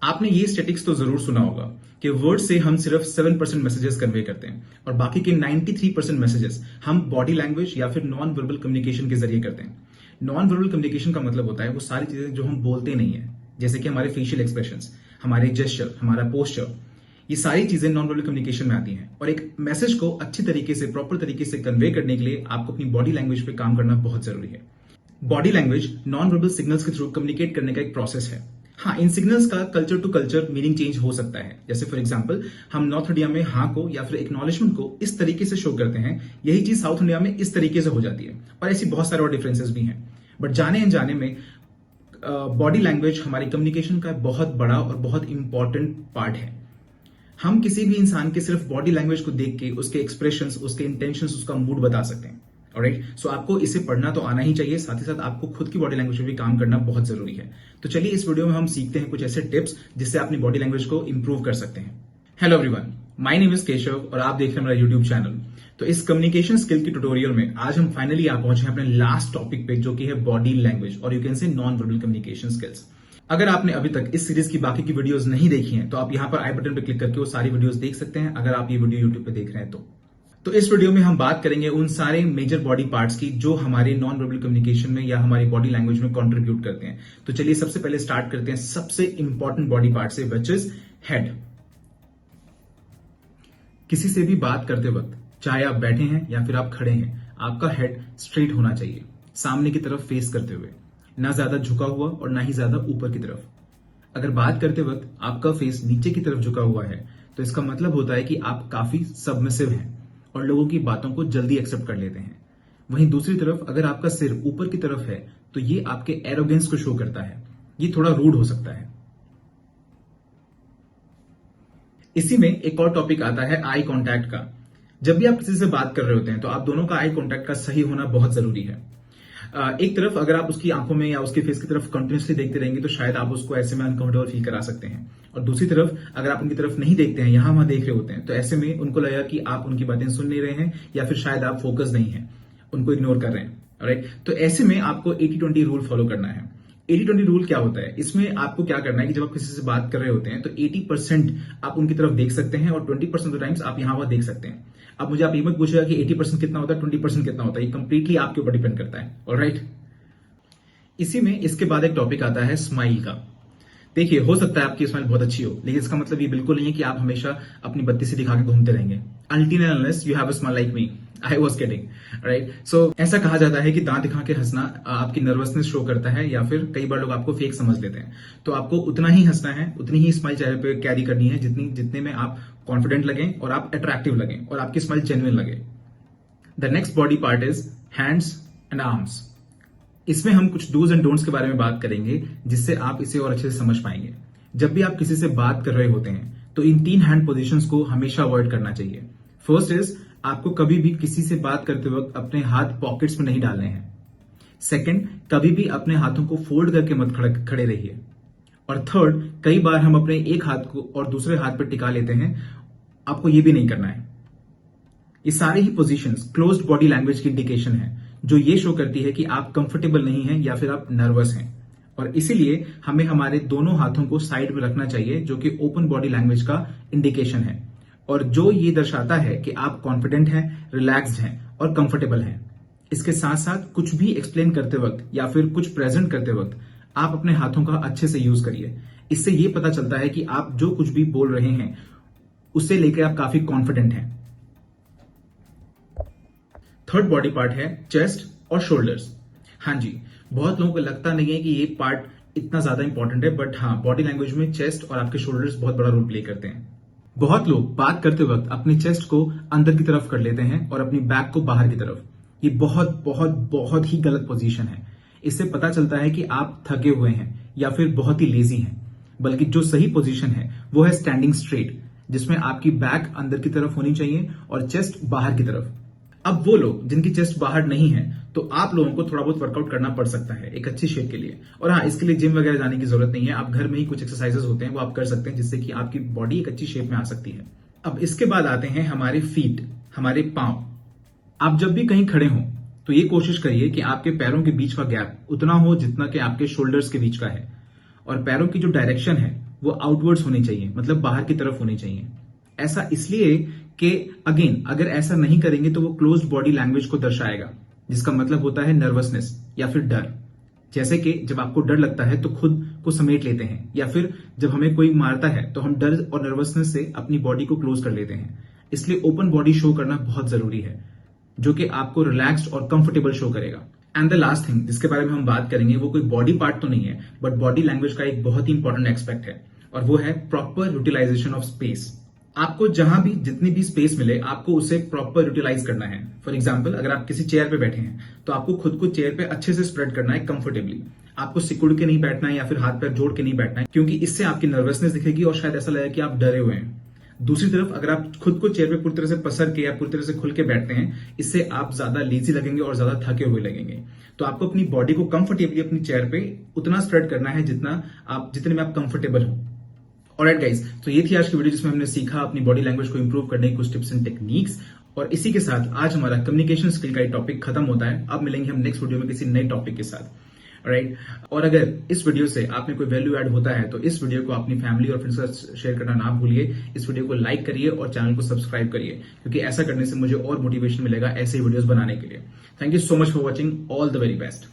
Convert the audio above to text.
आपने ये स्टैटिस्टिक्स तो जरूर सुना होगा कि वर्ड से हम सिर्फ 7% मैसेजेस कन्वे करते हैं और बाकी के 93% मैसेजेस हम बॉडी लैंग्वेज या फिर नॉन वर्बल कम्युनिकेशन के जरिए करते हैं। नॉन वर्बल कम्युनिकेशन का मतलब होता है वो सारी चीजें जो हम बोलते नहीं है, जैसे कि हमारे फेशियल एक्सप्रेशंस, हमारे जेस्चर, हमारा पोस्चर, ये सारी चीजें नॉन वर्बल कम्युनिकेशन में आती हैं। और एक मैसेज को अच्छी तरीके से, प्रॉपर तरीके से कन्वे करने के लिए आपको अपनी बॉडी लैंग्वेज पे काम करना बहुत जरूरी है। Body language non verbal signals के थ्रू कम्युनिकेट करने का एक प्रोसेस है। हाँ, इन सिग्नल्स का culture to culture meaning change हो सकता है। जैसे फॉर एग्जांपल, हम नॉर्थ इंडिया में हाँ को या फिर एक्नॉलेजमेंट को इस तरीके से शो करते हैं, यही चीज साउथ इंडिया में इस तरीके से हो जाती है। और ऐसी बहुत सारे और डिफरेंसेस भी हैं। बट जाने अनजाने में बॉडी लैंग्वेज हमारी कम्युनिकेशन का बहुत बड़ा और बहुत इंपॉर्टेंट पार्ट है। हम किसी भी इंसान के सिर्फ बॉडी लैंग्वेज को देख के उसके एक्सप्रेशंस, उसके इंटेंशंस, उसका मूड बता सकते हैं। ऑलराइट, सो आपको इसे पढ़ना तो आना ही चाहिए, साथ ही साथ आपको खुद की बॉडी लैंग्वेज पे भी काम करना बहुत जरूरी है। तो चलिए इस वीडियो में हम सीखते हैं कुछ ऐसे टिप्स जिससे अपनी बॉडी लैंग्वेज को इंप्रूव कर सकते हैं। Hello everyone, my name is Keshav और आप देख रहे हैं मेरा यूट्यूब चैनल। तो इस कम्युनिकेशन स्किल की ट्यूटोरियल में आज हम फाइनली आ पहुंचे हैं अपने लास्ट टॉपिक पे, जो कि है बॉडी लैंग्वेज और you can say non verbal communication skills. अगर आपने अभी तक इस सीरीज की बाकी की वीडियोस नहीं देखी हैं तो आप यहां पर आई बटन पर क्लिक करके वो सारी वीडियोस देख सकते हैं, अगर आप ये वीडियो यूट्यूब पे देख रहे हैं तो इस वीडियो में हम बात करेंगे उन सारे मेजर बॉडी पार्ट्स की जो हमारे नॉन वर्बल कम्युनिकेशन में या हमारी बॉडी लैंग्वेज में कंट्रीब्यूट करते हैं। तो चलिए सबसे पहले स्टार्ट करते हैं सबसे इंपॉर्टेंट बॉडी पार्ट से, विच इज हेड। किसी से भी बात करते वक्त, चाहे आप बैठे हैं या फिर आप खड़े हैं, आपका हेड स्ट्रेट होना चाहिए, सामने की तरफ फेस करते हुए, ना ज्यादा झुका हुआ और ना ही ज्यादा ऊपर की तरफ। अगर बात करते वक्त आपका फेस नीचे की तरफ झुका हुआ है तो इसका मतलब होता है कि आप काफी सबमिसिव हैं और लोगों की बातों को जल्दी एक्सेप्ट कर लेते हैं। वहीं दूसरी तरफ अगर आपका सिर ऊपर की तरफ है तो ये आपके एरोगेंस को शो करता है, ये थोड़ा रूड हो सकता है। इसी में एक और टॉपिक आता है आई कांटेक्ट का। जब भी आप किसी से बात कर रहे होते हैं तो आप दोनों का आई कांटेक्ट का सही होना बहुत जरूरी है। एक तरफ अगर आप उसकी आंखों में या उसके फेस की तरफ कंटिन्यूसली देखते रहेंगे तो शायद आप उसको ऐसे में अनकंफर्टेबल फील करा सकते हैं, और दूसरी तरफ अगर आप उनकी तरफ नहीं देखते हैं, यहां वहां देख रहे होते हैं, तो ऐसे में उनको लगेगा कि आप उनकी बातें सुन नहीं रहे हैं या फिर शायद आप फोकस नहीं है, उनको इग्नोर कर रहे हैं। राइट, तो ऐसे में आपको 80-20 रूल फॉलो करना है। 80-20 रूल क्या होता है? इसमें आपको क्या करना है कि जब आप किसी से बात कर रहे होते हैं तो 80% आप उनकी तरफ देख सकते हैं और 20% ऑफ टाइम्स आप यहां वहां देख सकते हैं। अब मुझे आप ये मत पूछेगा कि 80% कितना होता है, 20% कितना होता है, ये कंप्लीटली आपके ऊपर डिपेंड करता है। ऑलराइट, इसी में इसके बाद एक टॉपिक आता है स्माइल का। देखिए, हो सकता है आपकी स्माइल बहुत अच्छी हो, लेकिन इसका मतलब ये बिल्कुल नहीं है कि आप हमेशा अपनी बत्ती से दिखा के घूमते रहेंगे। Until and unless you have a smile like me, I was kidding, right? So ऐसा कहा जाता है कि दांत दिखा के हंसना आपकी नर्वसनेस शो करता है, या फिर कई बार लोग आपको फेक समझ लेते हैं। तो आपको उतना ही हंसना है, उतनी ही स्माइल चेहरे पे कैरी करनी है जितने में आप कॉन्फिडेंट लगें और आप अट्रैक्टिव लगें और आपकी स्माइल जेन्युइन लगे। The next body part is hands and arms. इसमें हम कुछ डूज एंड डोंट्स के बारे में बात करेंगे जिससे आप इसे और अच्छे से समझ पाएंगे। जब भी आप किसी से बात कर रहे होते हैं तो इन 3 हैंड पोजीशंस को हमेशा अवॉइड करना चाहिए। फर्स्ट इज, आपको कभी भी किसी से बात करते वक्त अपने हाथ पॉकेट्स में नहीं डालने हैं। सेकंड, कभी भी अपने हाथों को फोल्ड करके मत खड़े रहिए। और थर्ड, कई बार हम अपने एक हाथ को और दूसरे हाथ पर टिका लेते हैं, आपको ये भी नहीं करना है। ये सारी ही पोजीशंस क्लोज्ड बॉडी लैंग्वेज की इंडिकेशन है, जो ये शो करती है कि आप कंफर्टेबल नहीं हैं या फिर आप नर्वस हैं, और इसीलिए हमें हमारे दोनों हाथों को साइड में रखना चाहिए, जो कि ओपन बॉडी लैंग्वेज का इंडिकेशन है और जो ये दर्शाता है कि आप कॉन्फिडेंट हैं, रिलैक्स्ड हैं और कंफर्टेबल हैं। इसके साथ साथ कुछ भी एक्सप्लेन करते वक्त या फिर कुछ प्रेजेंट करते वक्त आप अपने हाथों का अच्छे से यूज करिए। इससे ये पता चलता है कि आप जो कुछ भी बोल रहे हैं उससे लेकर आप काफी कॉन्फिडेंट हैं। थर्ड बॉडी पार्ट है चेस्ट और शोल्डर्स। हाँ जी, बहुत लोगों को लगता नहीं है कि ये पार्ट इतना ज्यादा इंपॉर्टेंट है, बट हाँ, बॉडी लैंग्वेज में चेस्ट और आपके शोल्डर्स बहुत बड़ा रोल प्ले करते हैं। बहुत लोग बात करते वक्त अपनी चेस्ट को अंदर की तरफ कर लेते हैं और अपनी बैक को बाहर की तरफ। ये बहुत बहुत बहुत ही गलत पोजीशन है। इससे पता चलता है कि आप थके हुए हैं या फिर बहुत ही लेजी हैं, बल्कि जो सही पोजीशन है वो है स्टैंडिंग स्ट्रेट, जिसमें आपकी बैक अंदर की तरफ होनी चाहिए और चेस्ट बाहर की तरफ। अब वो लोग जिनकी चेस्ट बाहर नहीं है तो आप लोगों को थोड़ा बहुत वर्कआउट करना पड़ सकता है एक अच्छी शेप के लिए। और हाँ, इसके लिए जिम वगैरह जाने की जरूरत नहीं है, आप घर में ही कुछ एक्सरसाइजेस होते हैं वो आप कर सकते हैं, जिससे कि आपकी बॉडी एक अच्छी शेप में आ सकती है। अब इसके बाद आते हैं हमारे फीट, हमारे पांव। आप जब भी कहीं खड़े हों तो ये कोशिश करिए कि आपके पैरों के बीच का गैप उतना हो जितना कि आपके शोल्डर्स के बीच का है, और पैरों की जो डायरेक्शन है वो आउटवर्ड्स होनी चाहिए, मतलब बाहर की तरफ होनी चाहिए। ऐसा इसलिए कि अगेन अगर ऐसा नहीं करेंगे तो वो क्लोज्ड बॉडी लैंग्वेज को दर्शाएगा, जिसका मतलब होता है नर्वसनेस या फिर डर। जैसे कि जब आपको डर लगता है तो खुद को समेट लेते हैं, या फिर जब हमें कोई मारता है तो हम डर और नर्वसनेस से अपनी बॉडी को क्लोज कर लेते हैं। इसलिए ओपन बॉडी शो करना बहुत जरूरी है, जो कि आपको रिलैक्स्ड और कंफर्टेबल शो करेगा। एंड द लास्ट थिंग जिसके बारे में हम बात करेंगे वो कोई बॉडी पार्ट तो नहीं है, बट बॉडी लैंग्वेज का एक बहुत ही इंपॉर्टेंट एस्पेक्ट है, और वो है प्रॉपर यूटिलाइजेशन ऑफ स्पेस। आपको जहां भी जितनी भी स्पेस मिले आपको उसे प्रॉपर यूटिलाइज करना है। फॉर एग्जाम्पल, अगर आप किसी चेयर पे बैठे हैं तो आपको खुद को चेयर पे अच्छे से स्प्रेड करना है कंफर्टेबली। आपको सिकुड़ के नहीं बैठना है या फिर हाथ पैर जोड़ के नहीं बैठना है, क्योंकि इससे आपकी नर्वसनेस दिखेगी और शायद ऐसा लगेगा कि आप डरे हुए हैं। दूसरी तरफ अगर आप खुद को चेयर पे पूरी तरह से पसर के या पूरी तरह से खुल के बैठते हैं, इससे आप ज्यादा लेजी लगेंगे और ज्यादा थके हुए लगेंगे। तो आपको अपनी बॉडी को कंफर्टेबली अपनी चेयर पे उतना स्प्रेड करना है जितने में आप कंफर्टेबल हो। ऑलराइट गाइस, तो ये थी आज की वीडियो जिसमें हमने सीखा अपनी बॉडी लैंग्वेज को इंप्रूव करने की कुछ टिप्स एंड टेक्निक्स। और इसी के साथ आज हमारा कम्युनिकेशन स्किल का टॉपिक खत्म होता है। अब मिलेंगे हम नेक्स्ट वीडियो में किसी नए टॉपिक के साथ। राइट, और अगर इस वीडियो से आपने कोई वैल्यू ऐड होता है तो इस वीडियो को अपनी फैमिली और फ्रेंड्स के साथ शेयर करना ना भूलिए। इस वीडियो को लाइक करिए और चैनल को सब्सक्राइब करिए, क्योंकि ऐसा करने से मुझे और मोटिवेशन मिलेगा ऐसे वीडियोस बनाने के लिए। Thank you so much for watching. All the very best.